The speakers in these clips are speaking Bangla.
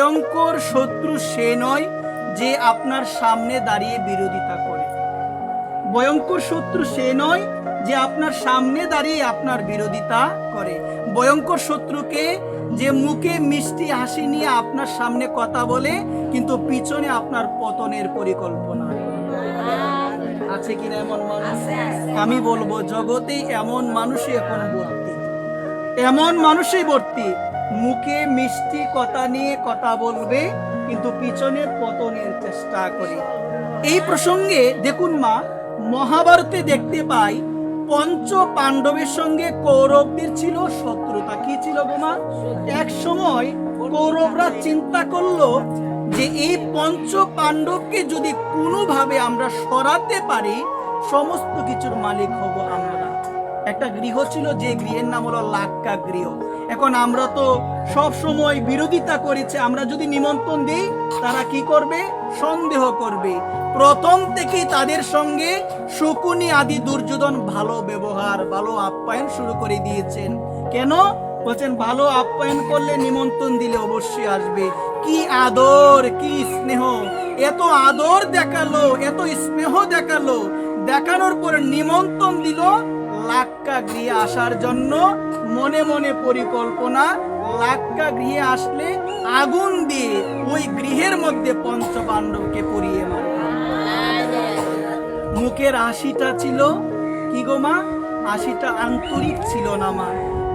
ভয়ঙ্কর শত্রু সে নয় যে আপনার সামনে দাঁড়িয়ে বিরোধিতা করে। ভয়ঙ্কর শত্রু সে নয় যে আপনার সামনে দাঁড়িয়ে আপনার বিরোধিতা করে। ভয়ঙ্কর শত্রুকে যে মুখে মিষ্টি হাসি নিয়ে আপনার সামনে কথা বলে কিন্তু পিছনে আপনার পতনের পরিকল্পনা করে। আছে কিনা এমন মানুষ? আমি বলবো জগতে এমন মানুষই এখন ভর্তি, এমন মানুষই ভর্তি। মুখে মিষ্টি কথা নিয়ে কথা বলবে কিন্তু পিছনে পতনের চেষ্টা করে। এই প্রসঙ্গে দেখুন মা, মহাভারতে দেখতে পাই পঞ্চ পাণ্ডবের সঙ্গে কৌরবদের ছিল শত্রুতা। কি ছিল গো মা? এক সময় কৌরবরা চিন্তা করলো যে এই পঞ্চ পাণ্ডবকে যদি কোনোভাবে আমরা সরাতে পারি সমস্ত কিছুর মালিক হব আমরা। একটা গৃহ ছিল যে গৃহের নাম হলো লাক্কা গৃহ। এখন আমরা তো সব সময় বিরোধিতা করেছে, আমরা যদি নিমন্ত্রণ দিই তারা কি করবে? সন্দেহ করবে। প্রথম থেকেই তাদের সঙ্গে শকুনি আদি দুর্যোধন ভালো ব্যবহার, ভালো আপ্যায়ন শুরু করে দিয়েছেন। কেন বলছেন? ভালো আপ্যায়ন করলে, নিমন্ত্রণ দিলে অবশ্যই আসবে। কি আদর, কি স্নেহ! এত আদর দেখালো, এত স্নেহ দেখালো, দেখানোর পর নিমন্ত্রণ দিল লাক্কা গৃহে আসার জন্য। মনে মনে পরিকল্পনা, লাক্কা গৃহে আসলে আগুন দিয়ে ওই গৃহের মধ্যে পঞ্চ পাণ্ডবকে পুড়িয়ে মারবে। মুখের হাসিটা ছিল কি গো মা? হাসিটা আন্তরিক ছিল না মা,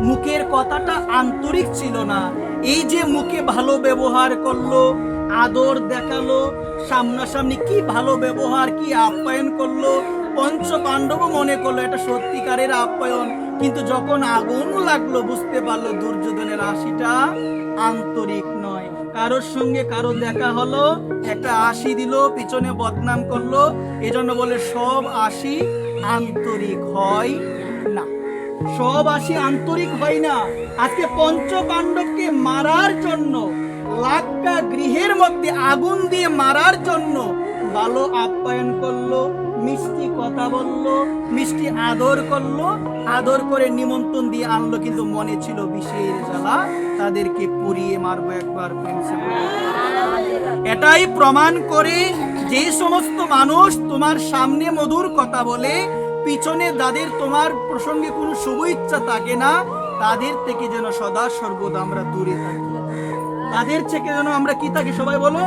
মুখের কথাটা আন্তরিক ছিল না। এই যে মুখে ভালো ব্যবহার করলো, আদর দেখালো, সামনাসামনি কি ভালো ব্যবহার, কি আপ্যায়ন করলো, পঞ্চ পাণ্ডব মনে করলো এটা সত্যিকারের আপ্যায়ন। কিন্তু যখন আগুন লাগলো বুঝতে পারলো দুর্যোধনের হাসিটা আন্তরিক নয়। কারোর সঙ্গে কারো দেখা হলো, একটা হাসি দিল, পিছনে বদনাম করলো। এজন্য বলে সব হাসি আন্তরিক হয় না, সব হাসি আন্তরিক হয় না। আজকে পঞ্চ পাণ্ডবকে মারার জন্য, লাক্কা গৃহের মধ্যে আগুন দিয়ে মারার জন্য ভালো আপ্যায়ন করলো, মিষ্টি কথা বললো, মিষ্টি আদর করলো, আদর করে নিমন্ত্রণ দিয়ে আনলো, কিন্তু মনে ছিল বিষের জ্বালা, তাদেরকে পুড়িয়ে মারবো একবার। এটাই প্রমাণ করে যে সমস্ত মানুষ তোমার সামনে মধুর কথা বলে পিছনে যাদের তোমার প্রসঙ্গে কোনো শুভ ইচ্ছা থাকে না, তাদের থেকে যেন সদা সর্বদা আমরা দূরে থাকি। তাদের থেকে যেন আমরা কি থাকি? সবাই বলো,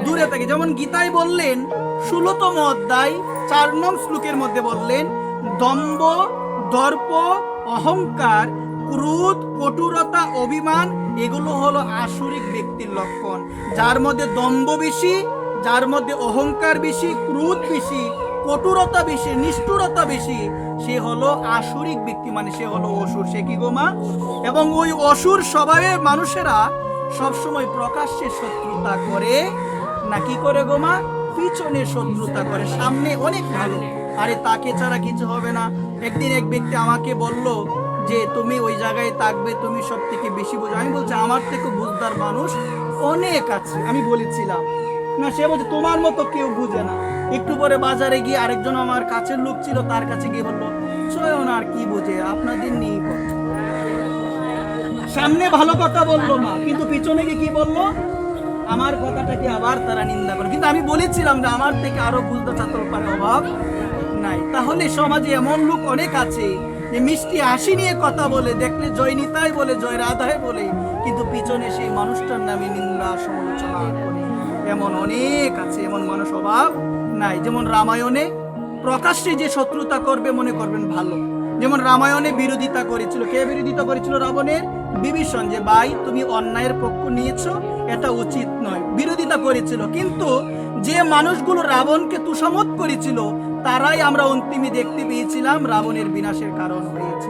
দূরে থাকি। যেমন গীতায় বললেন 16তম অধ্যায় 4 নং শ্লোকের মধ্যে বললেন, দম্ভ, দর্প, অহংকার, ক্রোধ, কটুরতা, অভিমান এগুলো হলো আসুরিক ব্যক্তির লক্ষণ। যার মধ্যে দম্ভ বেশি, যার মধ্যে অহংকার বেশি, ক্রোধ বেশি, কটুরতা বেশি, নিষ্ঠুরতা বেশি, সে হলো আসুরিক ব্যক্তি, মানে সে হলো অসুর। সে কি গো মা? এবং ওই অসুর স্বভাবের মানুষেরা সবসময় প্রকাশ্যে শত্রুতা করে না, কি করে গো মা? পিছনে শত্রুতা করে, সামনে অনেক ভালো, আরে তাকে ছাড়া কিছু হবে না। একদিন এক ব্যক্তি আমাকে বলল যে তুমি ওই জায়গায় থাকবে, তুমি সব থেকে বেশি বোঝো। আমি বলছি আমার থেকে বুঝদার মানুষ অনেক আছে। আমি বলেছিলাম না, সে বলছে তোমার মতো কেউ বুঝে না। একটু পরে বাজারে গিয়ে আরেকজন আমার কাছের লোক ছিল, তার কাছে গিয়ে বললো ছয়ন আর কি বুঝে, আপনাদের নিয়ে কথা। সামনে ভালো কথা বললো মা, কিন্তু পিছনে গিয়ে কি বললো? আমার কথাটাকে আবার তারা নিন্দা করে। কিন্তু আমি বলেছিলাম যে আমার থেকে আরো বুঝতে ছাত্র পারে অভাব নাই। তাহলে সমাজে এমন লোক অনেক আছে যে মিষ্টি হাসি নিয়ে কথা বলে, দেখলে জয় নিতাই বলে, জয় রাধায় বলে, কিন্তু পিছনে সেই মানুষটার নামে নিন্দা সমালোচনা করে। এমন অনেক আছে, এমন মানুষ অভাব নাই। যেমন রামায়ণে প্রকাশ্যে যে শত্রুতা করবে মনে করবেন ভালো। যেমন রামায়ণে বিরোধিতা করেছিল, কে বিরোধিতা করেছিল? রাবণের বিভীষণ, যে ভাই তুমি অন্যায়ের পক্ষ নিয়েছো, এটা উচিত নয়, বিরোধিতা করেছিল। কিন্তু যে মানুষগুলো রাবণকে তুষামত করেছিল তারাই আমরা অন্তিমে দেখতে পেয়েছিলাম রাবণের বিনাশের কারণ হয়েছে।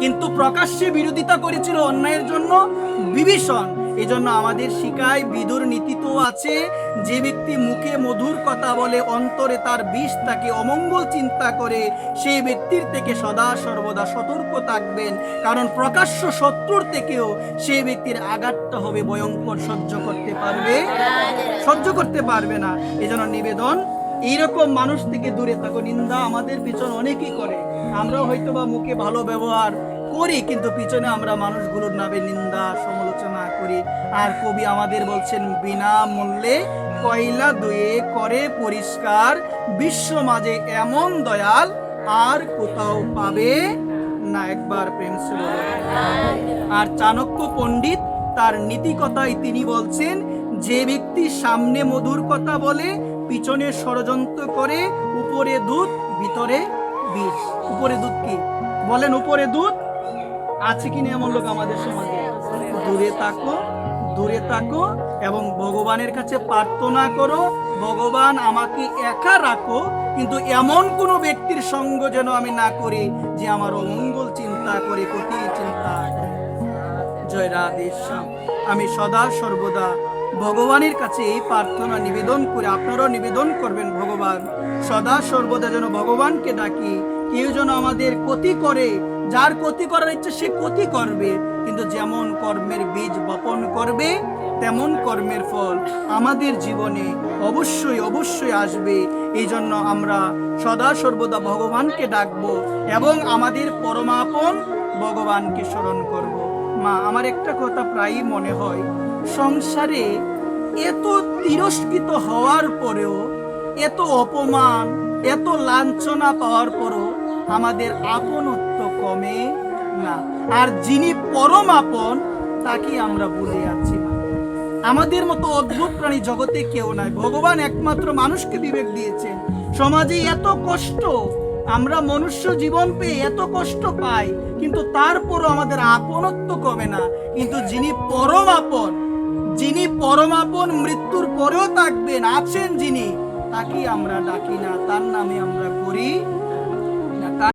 কিন্তু প্রকাশ্যে বিরোধিতা করেছিল অন্যায়ের জন্য বিভীষণ। এই জন্য আমাদের শিখায়, বিদুর নীতিতেও আছে, যে ব্যক্তি মুখে মধুর কথা বলে অন্তরে তার বিষ তাকে অমঙ্গল চিন্তা করে, সেই ব্যক্তির থেকে সদা সর্বদা সতর্ক থাকবেন। কারণ প্রকাশ্য শত্রুর থেকেও সেই ব্যক্তির আঘাতটা হবে ভয়ঙ্কর, সহ্য করতে পারবে না। এই জন্য নিবেদন, এইরকম মানুষ থেকে দূরে থাকো। নিন্দা আমাদের পিছনে অনেকেই করে, আমরাও হয়তো বা মুখে ভালো ব্যবহার করি, কিন্তু পিছনে আমরা মানুষগুলোর নামে নিন্দা সমালোচনা করি। করি। আর কবি আমাদের বলছেন, বিনামূল্যে কয়লা ধুয়ে করে পরিষ্কার, বিশ্ব মাঝে এমন দয়াল আর কোথাও পাবে না। একবার প্রেম সে বলুন। আর চাণক্য পণ্ডিত তার নীতি কথায় তিনি বলছেন, যে ব্যক্তি সামনে মধুর কথা বলে, পিছনে ষড়যন্ত্র করে, উপরে দুধ ভিতরে বিষ। উপরে দুধ কি বলেন? উপরে দুধ আছে কিনা এমন লোক আমাদের সমাজে? দূরে থাকো, দূরে থাকো এবং ভগবানের কাছে প্রার্থনা করো, ভগবান আমাকে একা রাখো, কিন্তু এমন কোনো ব্যক্তির সঙ্গ যেন আমি না করি যে আমার অমঙ্গল চিন্তা করে, ক্ষতি চিন্তা করে। জয় রাধে শ্যাম। আমি সদা সর্বদা ভগবানের কাছে এই প্রার্থনা নিবেদন করে, আপনারাও নিবেদন করবেন, ভগবান সদা সর্বদা যেন ভগবানকে ডাকি। কেউ যেন আমাদের ক্ষতি করে, যার ক্ষতি করার ইচ্ছে সে ক্ষতি করবে, কিন্তু যেমন কর্মের বীজ বপন করবে তেমন কর্মের ফল আমাদের জীবনে অবশ্যই অবশ্যই আসবে। এই জন্য আমরা সদা সর্বদা ভগবানকে ডাকবো এবং আমাদের পরমাপন ভগবানকে স্মরণ করব। মা, আমার একটা কথা প্রায়ই মনে হয়, সংসারে এত তিরস্কৃত হওয়ার পরেও, এত অপমান, এত লাঞ্ছনা পাওয়ার পরও আমাদের আপনত্ব কমে না। আর যিনি পরম আপন তাকে আমরা ভুলে যাচ্ছি না। আমাদের মতো অদ্ভুত প্রাণী জগতে কেউ নাই। ভগবান একমাত্র মানুষকে বিবেক দিয়েছেন। সমাজে এত কষ্ট, আমরা মনুষ্য জীবন পেয়ে এত কষ্ট পাই, কিন্তু তারপরও আমাদের আপনত্ব কমে না। কিন্তু যিনি পরম আপন, যিনি পরম আপন, মৃত্যুর পরেও থাকবেন, আছেন যিনি, তাকে আমরা ডাকি না, তার নামে আমরা করি